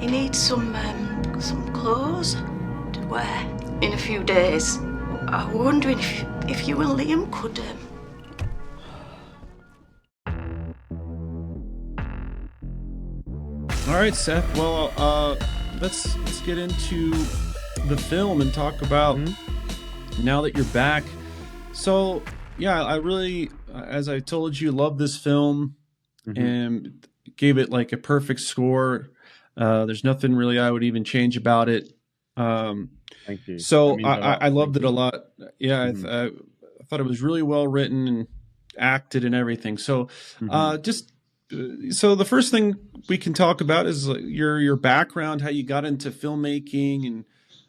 You need some clothes to wear in a few days. I'm wondering if you and Liam could. All right, Seth. Well, let's get into the film and talk about now that you're back. So, yeah, I really, as I told you, love this film and gave it like a perfect score. There's nothing really I would even change about it. Thank you. So I loved it a lot. Yeah, I thought it was really well written and acted and everything. So, so the first thing we can talk about is your background, how you got into filmmaking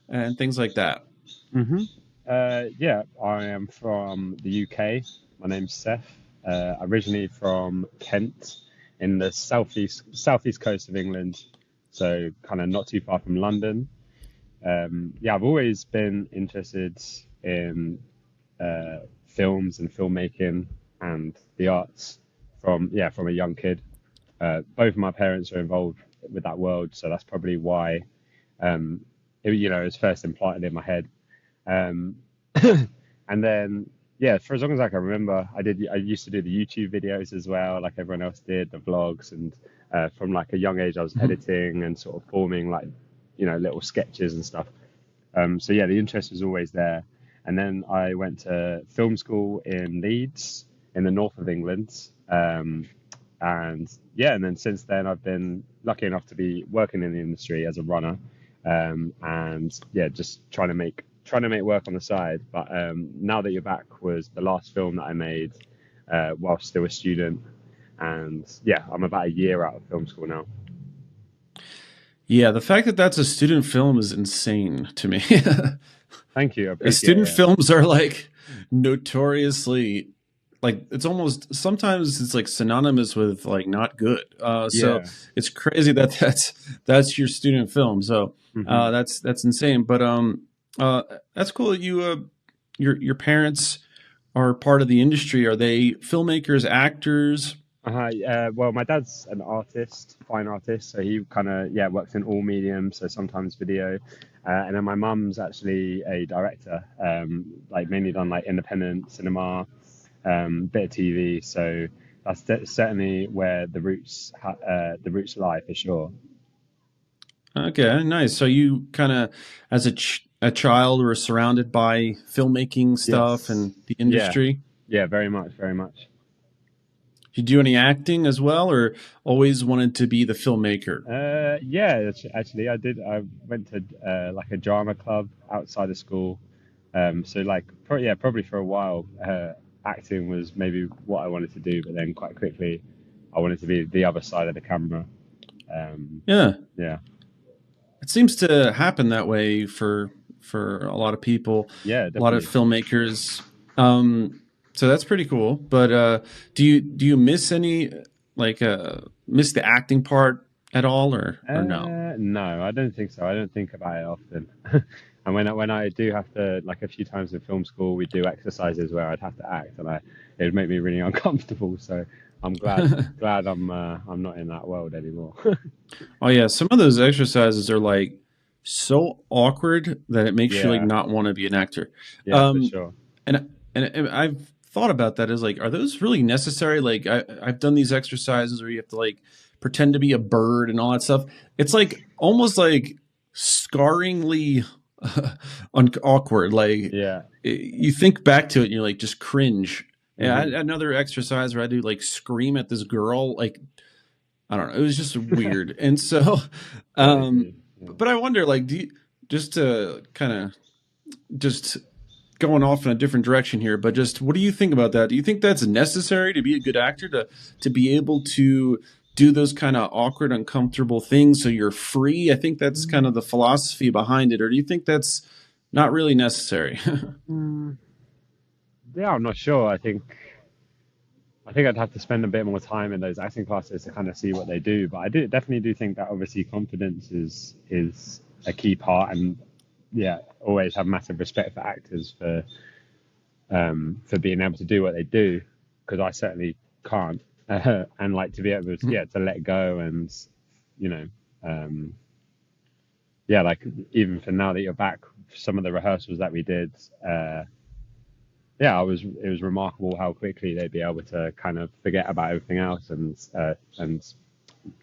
and things like that. Yeah, I am from the UK. My name's Seth. Originally from Kent in the southeast coast of England, so kind of not too far from London. Yeah, I've always been interested in films and filmmaking and the arts from a young kid. Both of my parents are involved with that world, so that's probably why it was first implanted in my head. And then for as long as I can remember, I used to do the YouTube videos as well, like everyone else did, the vlogs, and from like a young age I was editing and sort of forming like little sketches and stuff. So yeah, the interest was always there. And then I went to film school in Leeds in the north of England. And then since then I've been lucky enough to be working in the industry as a runner. And yeah, just trying to make work on the side. But Now That You're Back was the last film that I made while still a student. And yeah, I'm about a year out of film school now. Yeah, the fact that that's a student film is insane to me. Thank you. Student films are like notoriously like it's almost sometimes it's like synonymous with like not good. So it's crazy that that's your student film. So that's insane. But that's cool. You your parents are part of the industry. Are they filmmakers, actors? Well, my dad's an artist, fine artist, so he kind of works in all mediums, so sometimes video, and then my mum's actually a director, like mainly done like independent cinema, bit of TV. So that's certainly where the roots lie for sure. Okay, nice. So you kind of, as a child, were surrounded by filmmaking stuff and the industry. Yeah, very much, very much. Did you do any acting as well, or always wanted to be the filmmaker? Yeah, actually, I did. I went to like a drama club outside of school. So like, probably for a while, acting was maybe what I wanted to do, but then quite quickly, I wanted to be the other side of the camera. Yeah. It seems to happen that way for a lot of people. Yeah, definitely. A lot of filmmakers. So that's pretty cool. But do you miss any miss the acting part at all, or no? No, I don't think so. I don't think about it often. And when I do have to, like a few times in film school, we do exercises where I'd have to act, and it would make me really uncomfortable. So I'm glad I'm not in that world anymore. Oh yeah, some of those exercises are like so awkward that it makes you like not want to be an actor. Yeah, for sure. And I've thought about that as like, are those really necessary? Like I've done these exercises where you have to like pretend to be a bird and all that stuff. It's like almost like scarringly awkward. Like you think back to it and you're like just cringe. Yeah, another exercise where I do like scream at this girl. Like I don't know, it was just weird. And so, but I wonder, like, do you, just to kind of just going off in a different direction here, but just what do you think about that? Do you think that's necessary to be a good actor, to be able to do those kind of awkward, uncomfortable things so you're free? I think that's kind of the philosophy behind it. Or do you think that's not really necessary? Yeah, I'm not sure. I think I'd have to spend a bit more time in those acting classes to kind of see what they do. But I definitely do think that obviously confidence is a key part, and always have massive respect for actors for being able to do what they do, because I certainly can't. And like to be able to to let go and yeah, like even for now that you're back, some of the rehearsals that we did, yeah, it was remarkable how quickly they'd be able to kind of forget about everything else and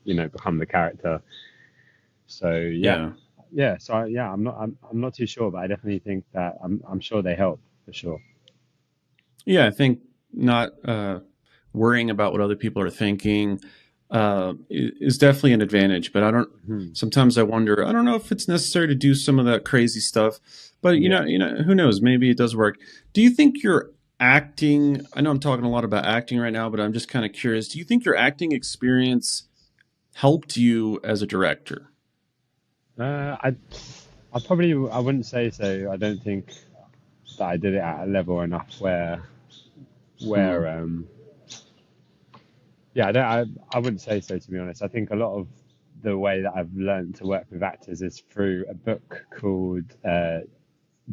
become the character. So yeah, Yeah. yeah. So yeah, I'm not too sure, but I definitely think that I'm sure they help for sure. Yeah, I think not worrying about what other people are thinking is definitely an advantage. But I don't. Hmm. Sometimes I wonder. I don't know if it's necessary to do some of that crazy stuff. But Yeah. who knows? Maybe it does work. Do you think your acting? I know I'm talking a lot about acting right now, but I'm just kind of curious. Do you think your acting experience helped you as a director? Uh, I I wouldn't say so. I don't think that I did it at a level enough Hmm. where yeah, I wouldn't say so, to be honest. I think a lot of the way that I've learned to work with actors is through a book called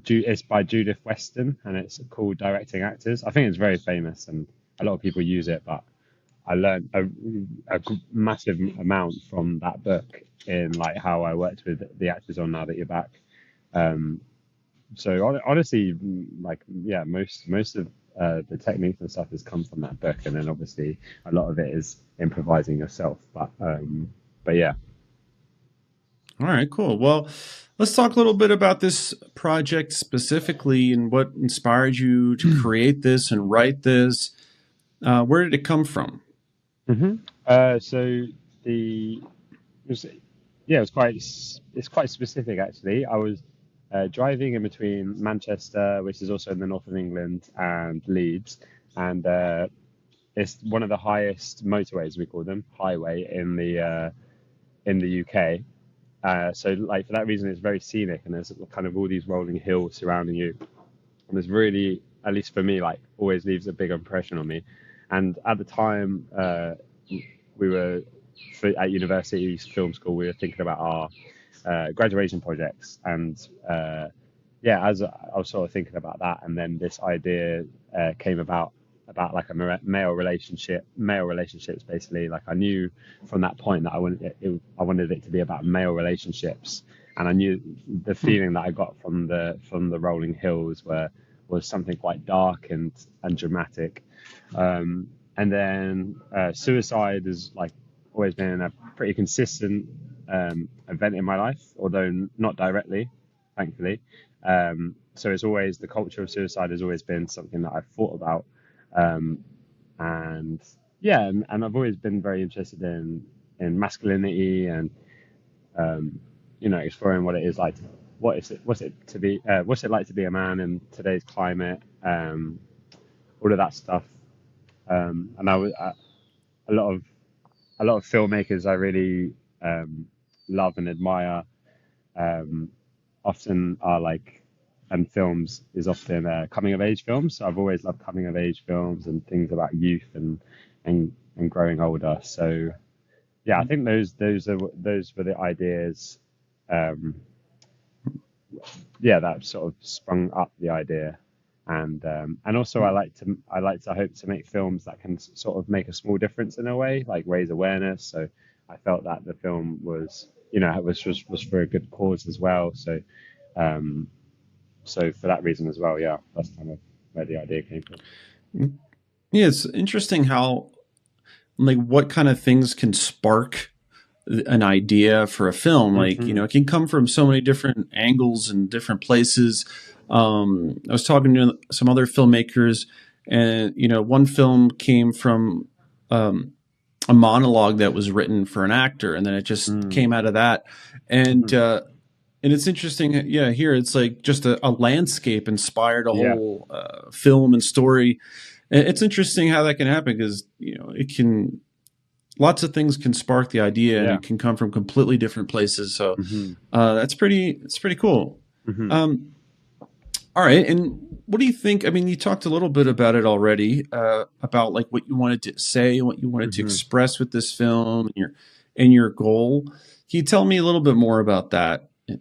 it's by Judith Weston, and it's called Directing Actors. I think it's very famous and a lot of people use it, but I learned massive amount from that book in like how I worked with the actors on Now That You're Back. Um, so honestly, like yeah, most of the techniques and stuff has come from that book, and then obviously a lot of it is improvising yourself. But yeah. All right, cool. Well, let's talk a little bit about this project specifically and what inspired you to create this and write this. Where did it come from? hmm so the it was, yeah, it's quite specific actually. I was driving in between Manchester, which is also in the north of England, and Leeds, and it's one of the highest motorways, we call them, highway in the UK. So like for that reason, it's very scenic, and there's kind of all these rolling hills surrounding you, and it's really, at least for me, like always leaves a big impression on me. And at the time, we were at university film school, we were thinking about our graduation projects, and yeah, as I was sort of thinking about that, and then this idea came about like a male relationships basically. Like I knew from that point that I wanted it to be about male relationships, and I knew the Hmm. feeling that I got from the rolling hills was something quite dark and dramatic. And then suicide has like always been a pretty consistent event in my life, although not directly, thankfully. So it's always the culture of suicide has always been something that I've thought about, um, and yeah, and I've always been very interested in masculinity and exploring what it is like, what's it like to be a man in today's climate, all of that stuff. And a lot of a lot of filmmakers I really love and admire often are like, and films is often coming of age films. So I've always loved coming of age films and things about youth and growing older. So yeah, I think those were the ideas. Um, yeah, that sort of sprung up the idea, and also I like to hope to make films that can sort of make a small difference in a way, like raise awareness. So I felt that the film was, it was for a good cause as well. Um, so for that reason as well, yeah, that's kind of where the idea came from. Yeah, it's interesting how like what kind of things can spark an idea for a film. Like, Hmm. it can come from so many different angles and different places. I was talking to some other filmmakers, and one film came from um, a monologue that was written for an actor, and then it just Mm. came out of that. And Hmm. and it's interesting, yeah. Here, it's like just a landscape inspired a Yeah, whole film and story. And it's interesting how that can happen because it can lots of things can spark the idea, and yeah. it can come from completely different places. So Hmm. it's pretty cool. Hmm. Um, all right, and what do you think? I mean, you talked a little bit about it already, about like what you wanted to say and what you wanted to Hmm. express with this film and your goal. Can you tell me a little bit more about that? Yeah.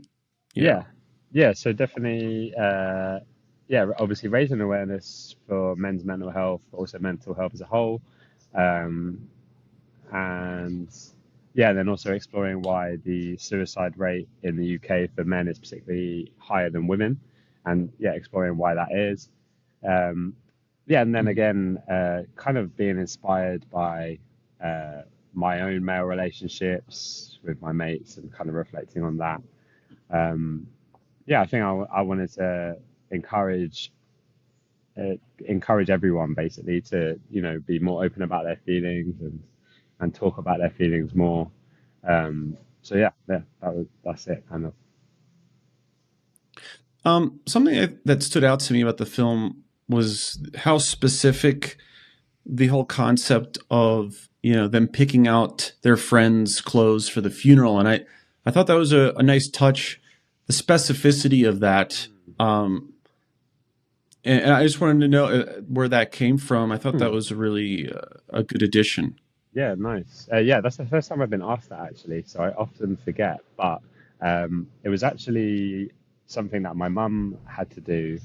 Yeah, yeah. So definitely, yeah. Obviously, raising awareness for men's mental health, but also mental health as a whole, um, and yeah, and then also exploring why the suicide rate in the UK for men is particularly higher than women, and yeah, exploring why that is. Um, yeah, and then again, kind of being inspired by my own male relationships with my mates and kind of reflecting on that. Yeah, I think I wanted to encourage encourage everyone basically to be more open about their feelings and talk about their feelings more. So yeah, that's it kind of. Something that stood out to me about the film was how specific the whole concept of them picking out their friends' clothes for the funeral, and I thought that was a nice touch, the specificity of that. And I just wanted to know where that came from. I thought that was a really a good addition. Yeah, nice. Yeah, that's the first time I've been asked that actually, so I often forget. But it was actually something that my mum had to do,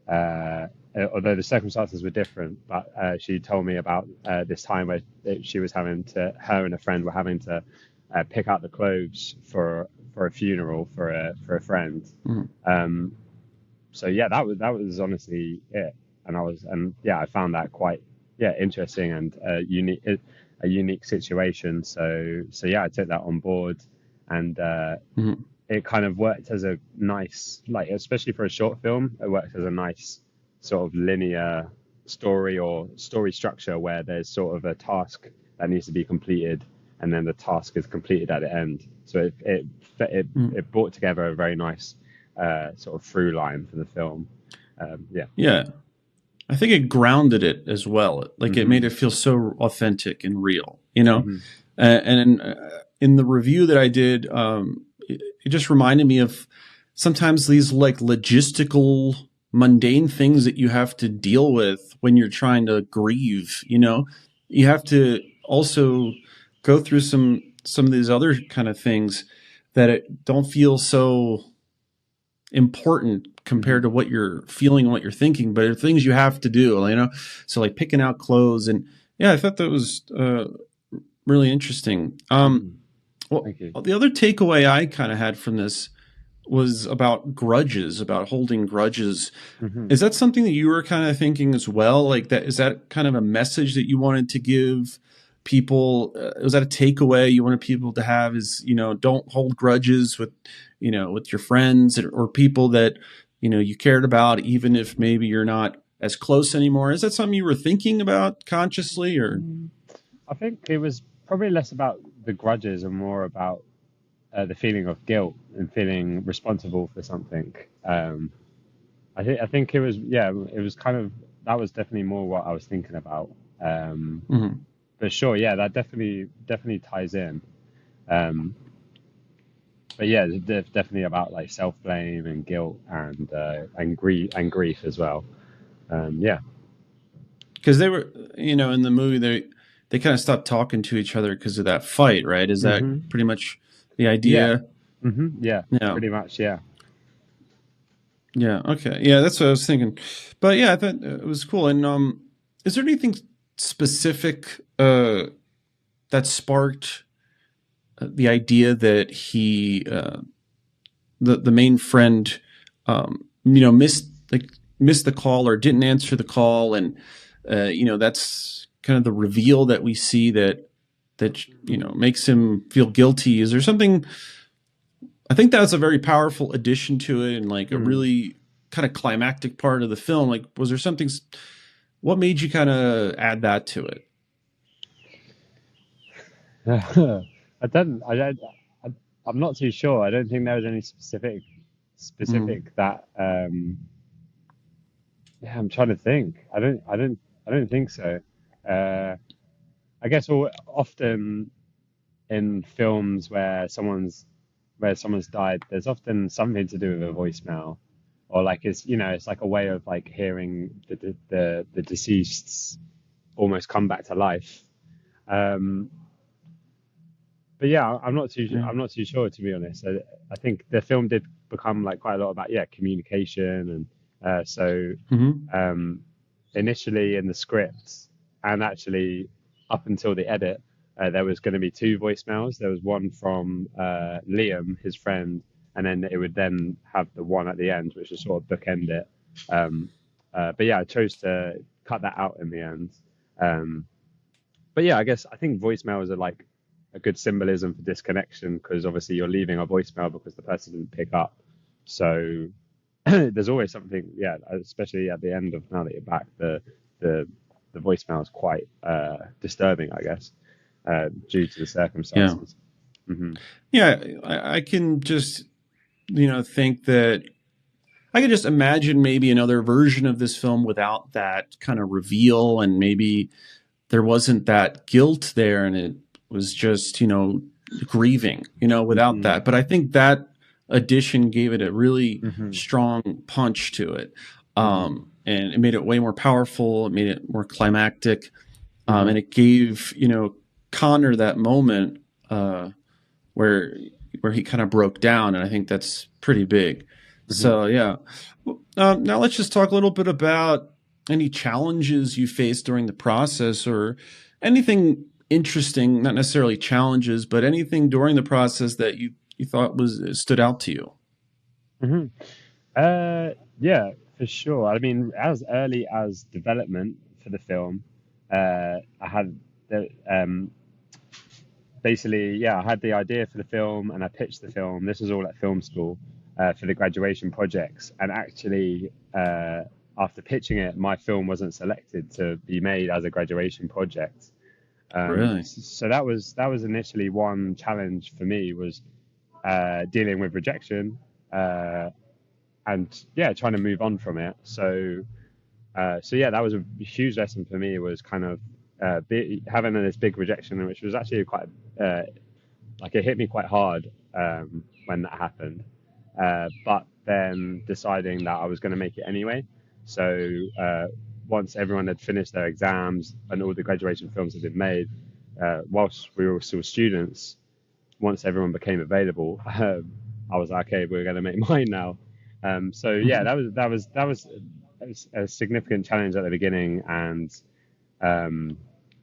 although the circumstances were different. But she told me about this time where she was her and a friend were having to pick out the clothes for a funeral for a friend. So yeah, that was honestly it, and yeah, I found that quite interesting and unique situation. So yeah, I took that on board, and it kind of worked as a nice, like, especially for a short film, it worked as a nice sort of linear story or story structure where there's sort of a task that needs to be completed, and then the task is completed at the end. So it brought together a very nice sort of through line for the film. Yeah, I think it grounded it as well. Like it made it feel so authentic and real, and in the review that I did, it just reminded me of sometimes these like logistical, mundane things that you have to deal with when you're trying to grieve. You have to also go through some of these other kind of things that don't feel so important compared to what you're feeling and what you're thinking, but they're things you have to do, so like picking out clothes. And yeah, I thought that was really interesting. Well, the other takeaway I kind of had from this was about grudges, about holding grudges. Is that something that you were kind of thinking as well? Like that, is that kind of a message that you wanted to give people? Was that a takeaway you wanted people to have, is, don't hold grudges with your friends or people that, you cared about, even if maybe you're not as close anymore? Is that something you were thinking about consciously, or? I think it was probably less about the grudges and more about the feeling of guilt and feeling responsible for something. I think it was kind of, that was definitely more what I was thinking about. But sure, yeah, that definitely ties in. But yeah, definitely about like self-blame and guilt and grief as well. Yeah. Because they were, in the movie, they kind of stopped talking to each other because of that fight, right? Is that pretty much the idea? Yeah, pretty much, yeah. Yeah, okay. Yeah, that's what I was thinking. But yeah, I thought it was cool. And is there anything specific that sparked the idea that he, the main friend, missed the call or didn't answer the call, and that's kind of the reveal that we see that makes him feel guilty? Is there something? I think that's a very powerful addition to it, and like a really kind of climactic part of the film. Like, was there something? What made you kind of add that to it? I'm not too sure. I don't think there was any specific that. Yeah, I'm trying to think. I don't think so. I guess often in films where someone's died, there's often something to do with a voicemail, or like it's like a way of like hearing the deceased's almost come back to life. But yeah, I'm not too sure, to be honest. I think the film did become like quite a lot about communication, and initially in the script and actually up until the edit, there was going to be two voicemails. There was one from Liam, his friend, and then it would then have the one at the end, which would sort of bookend it. But yeah, I chose to cut that out in the end. But yeah, I think voicemails are like a good symbolism for disconnection, because obviously you're leaving a voicemail because the person didn't pick up. So there's always something, yeah, especially at the end of Now That You're Back, the voicemail is quite disturbing, I guess, due to the circumstances. Yeah, I can just, think that I could just imagine maybe another version of this film without that kind of reveal, and maybe there wasn't that guilt there, and it was just, grieving, without that. But I think that addition gave it a really strong punch to it. And it made it way more powerful. It made it more climactic. And it gave, Connor that moment where he kind of broke down. And I think that's pretty big. So, yeah. Now let's just talk a little bit about any challenges you faced during the process, or anything interesting, not necessarily challenges, but anything during the process that you thought stood out to you. Yeah, for sure. I mean, as early as development for the film, I had I had the idea for the film, and I pitched the film. This was all at film school for the graduation projects. And actually, after pitching it, my film wasn't selected to be made as a graduation project. Really? So that was initially one challenge for me, was dealing with rejection, and trying to move on from it. So that was a huge lesson for me, was kind of having this big rejection, which was actually quite it hit me quite hard when that happened. But then deciding that I was going to make it anyway. So once everyone had finished their exams and all the graduation films had been made, whilst we were still students, once everyone became available, I was like, okay, we're going to make mine now. That was a significant challenge at the beginning, and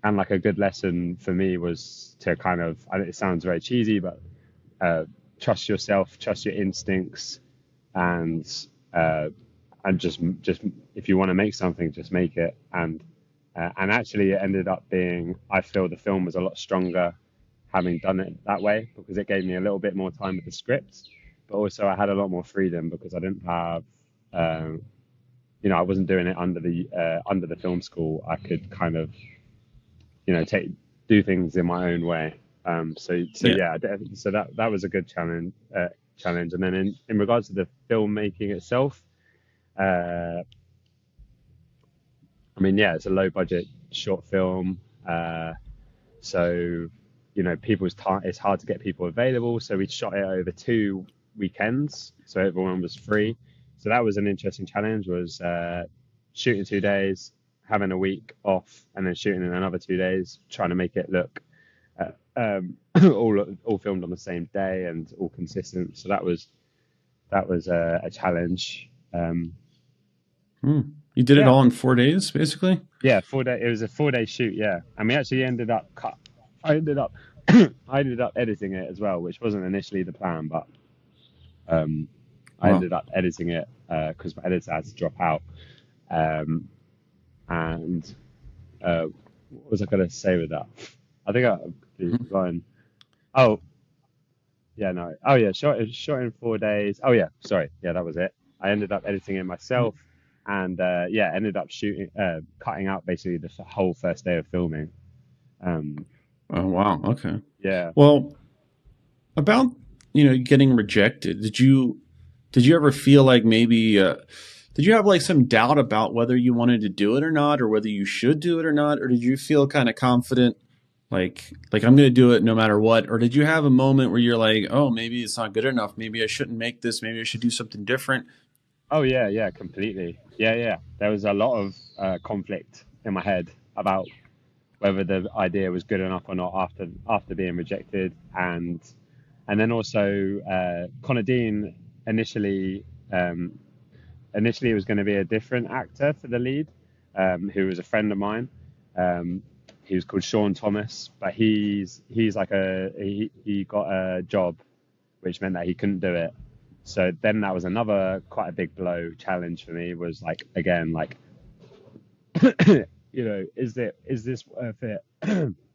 like a good lesson for me was to kind of, it sounds very cheesy, but trust yourself, trust your instincts, and just if you want to make something, just make it. And actually it ended up being, I feel the film was a lot stronger having done it that way, because it gave me a little bit more time with the script, but also I had a lot more freedom because I didn't have I wasn't doing it under the film school. I could kind of do things in my own way. So that was a good challenge. And then in regards to the filmmaking itself, it's a low budget short film, so it's hard to get people available, so we shot it over 2 weekends, so everyone was free. So that was an interesting challenge, was shooting 2 days, having a week off, and then shooting in another 2 days, trying to make it look all filmed on the same day and all consistent. So that was a challenge. You did it all in 4 days, basically? Yeah, 4 day. It was a 4-day shoot. Yeah, and we actually ended up I ended up editing it as well, which wasn't initially the plan, but I ended up editing it because my editor had to drop out. And what was I going to say with that? I think I've gone. Oh, yeah, no. Oh, yeah, shot in 4 days. Oh, yeah, sorry. Yeah, that was it. I ended up editing it myself, and ended up cutting out basically the whole first day of filming. Oh, wow. Okay. Yeah. Well, about, getting rejected, did you ever feel like maybe, did you have like some doubt about whether you wanted to do it or not, or whether you should do it or not? Or did you feel kind of confident, like I'm going to do it no matter what? Or did you have a moment where you're like, oh, maybe it's not good enough. Maybe I shouldn't make this. Maybe I should do something different. Oh, yeah, completely. Yeah. There was a lot of conflict in my head about whether the idea was good enough or not after being rejected. And then also Connor Dean initially it was going to be a different actor for the lead, who was a friend of mine. he was called Sean Thomas, but he's like he got a job, which meant that he couldn't do it. So then that was another quite a big blow challenge for me, was like, again, like, is this worth it?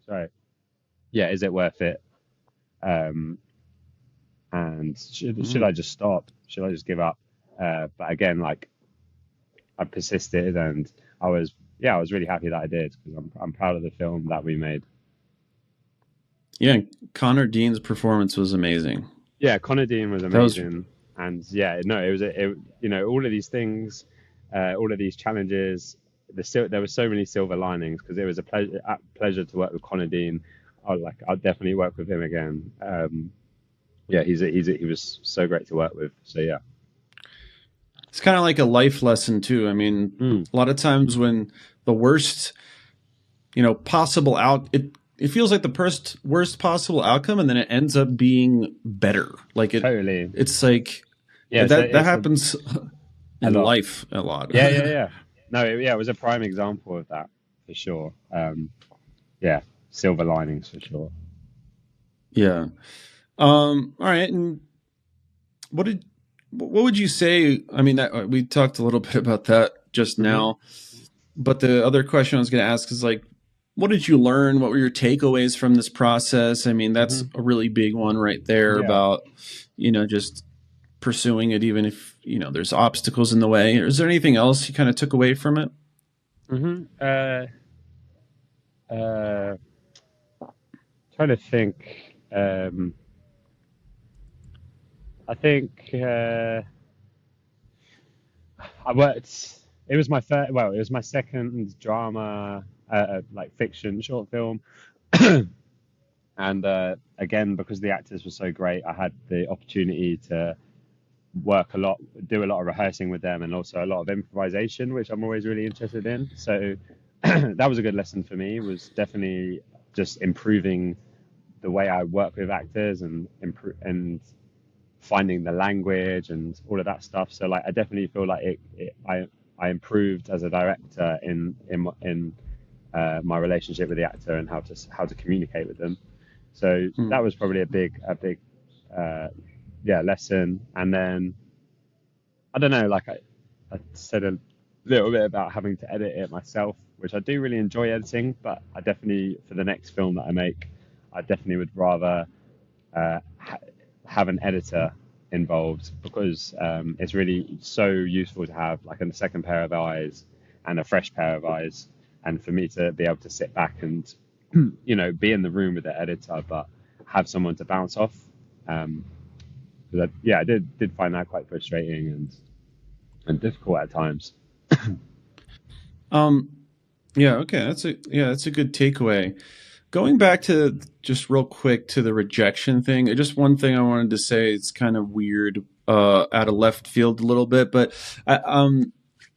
Sorry. Yeah, is it worth it? And should I just stop? Should I just give up? But again, like, I persisted, and I was really happy that I did, because I'm proud of the film that we made. Yeah, Connor Dean's performance was amazing. Yeah, Connor Dean was amazing, and yeah, no, it was all of these things, all of these challenges. There were so many silver linings, because it was a pleasure to work with Connor Dean. I'll definitely work with him again. Yeah, he was so great to work with. So yeah. It's kind of like a life lesson too. I mean, a lot of times when the worst, possible it feels like the worst possible outcome, and then it ends up being better. Like Totally. It's like, yeah, that happens in life a lot. Yeah. No, it was a prime example of that, for sure. Yeah, silver linings for sure. Yeah. All right. And what would you say? I mean, we talked a little bit about that just now, but the other question I was going to ask is, like, what did you learn? What were your takeaways from this process? I mean, that's a really big one right there, about, just pursuing it, even if, there's obstacles in the way. Is there anything else you kind of took away from it? Trying to think. I think I worked. It was my first. Well, it was my second drama, like fiction short film, and again, because the actors were so great, I had the opportunity to work a lot, do a lot of rehearsing with them, and also a lot of improvisation, which I'm always really interested in. So that was a good lesson for me. Was definitely just improving the way I work with actors, and finding the language and all of that stuff. So like, I definitely feel like I improved as a director in my relationship with the actor, and how to communicate with them. So that was probably a big lesson. And then I don't know, like I said a little bit about having to edit it myself, which I do really enjoy editing, but I definitely, for the next film that I make, I definitely would rather have an editor involved, because it's really so useful to have like a second pair of eyes and a fresh pair of eyes, and for me to be able to sit back and be in the room with the editor, but have someone to bounce off. Because I did find that quite frustrating and difficult at times. Yeah, okay, that's a good takeaway. Going back to just real quick to the rejection thing, just one thing I wanted to say, it's kind of weird, out of left field a little bit, but I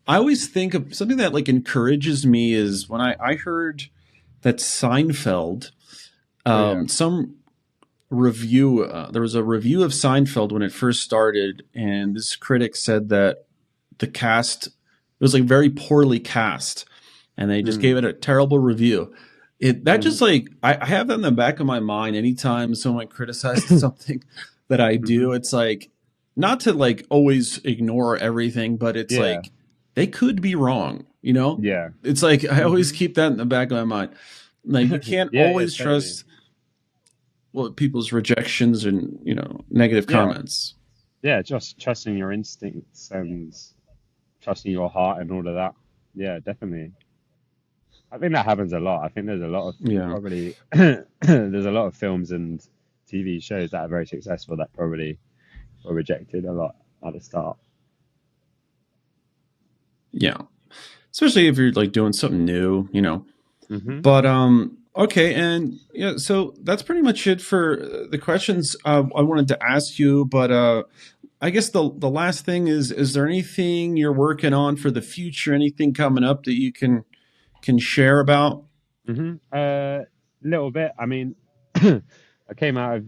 always think of something that like encourages me is when I heard that Seinfeld, some review, there was a review of Seinfeld when it first started, and this critic said that the cast, it was like very poorly cast, and they just gave it a terrible review. Just like, I have that in the back of my mind anytime someone criticizes something that I do. It's like, not to like always ignore everything, but it's like, they could be wrong, Yeah. It's like, I always keep that in the back of my mind. Like, you can't always trust people's rejections and, negative comments. Yeah, just trusting your instincts and trusting your heart and all of that. Yeah, definitely. I think that happens a lot. I think there's a lot of probably there's a lot of films and TV shows that are very successful that probably were rejected a lot at the start. Yeah, especially if you're like doing something new, But okay, and so that's pretty much it for the questions I wanted to ask you. But I guess the last thing is there anything you're working on for the future? Anything coming up that you can share about? A little bit. I mean, I came out of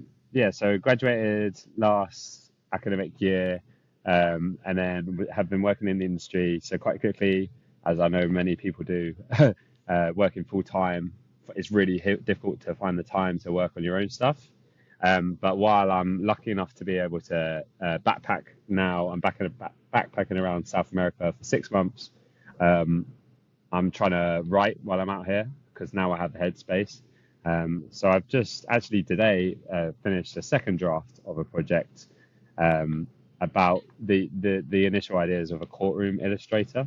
so graduated last academic year, and then have been working in the industry. So quite quickly, as I know many people do, working full time it's really difficult to find the time to work on your own stuff. But while I'm lucky enough to be able to backpack now, I'm backpacking around South America for 6 months. I'm trying to write while I'm out here because now I have the headspace. So I've just actually today finished a second draft of a project about the initial ideas of a courtroom illustrator.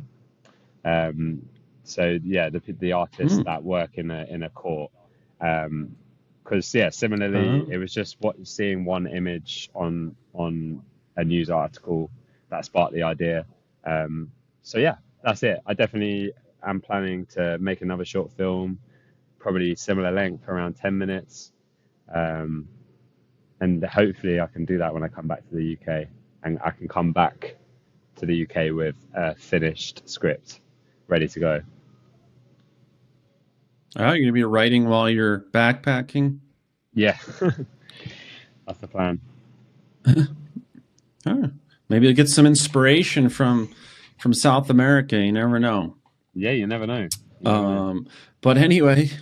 So yeah, the artists that work in a court. Because similarly, it was just seeing one image on a news article that sparked the idea. So yeah, that's it. I definitely am planning to make another short film, probably similar length, around 10 minutes. And hopefully I can do that when I come back to the UK, and I can come back to the UK with a finished script ready to go. Oh, you're going to be writing while you're backpacking? Yeah, that's the plan. Maybe you'll get some inspiration from South America. You never know. Yeah, you never know. But anyway,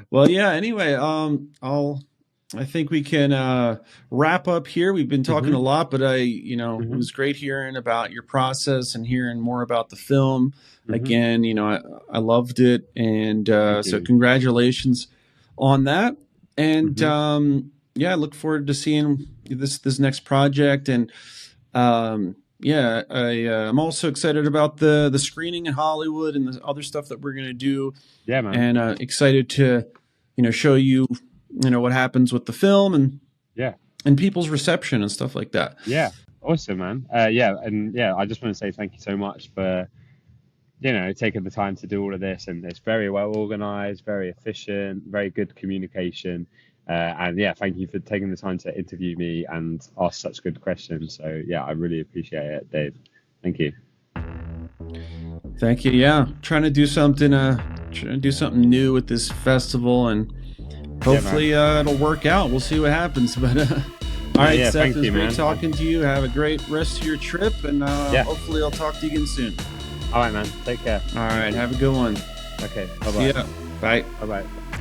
well, yeah. Anyway, I think we can wrap up here. We've been talking a lot, but it was great hearing about your process and hearing more about the film. Again, I loved it, and so congratulations on that. And I look forward to seeing this next project. And I'm also excited about the screening in Hollywood and the other stuff that we're gonna do. Yeah, man. And excited to show you what happens with the film and people's reception and stuff like that. Yeah, awesome, man. I just want to say thank you so much for taking the time to do all of this, and it's very well organized, very efficient, very good communication, and thank you for taking the time to interview me and ask such good questions. So I really appreciate it, Dave. Thank you. Thank you. Yeah, trying to do something new with this festival, and hopefully it'll work out. We'll see what happens. But all right, Seth, it was great talking to you. Have a great rest of your trip, and hopefully I'll talk to you again soon. All right, man. Take care. All right, have a good one. Okay, bye-bye. See ya. Bye. Bye-bye.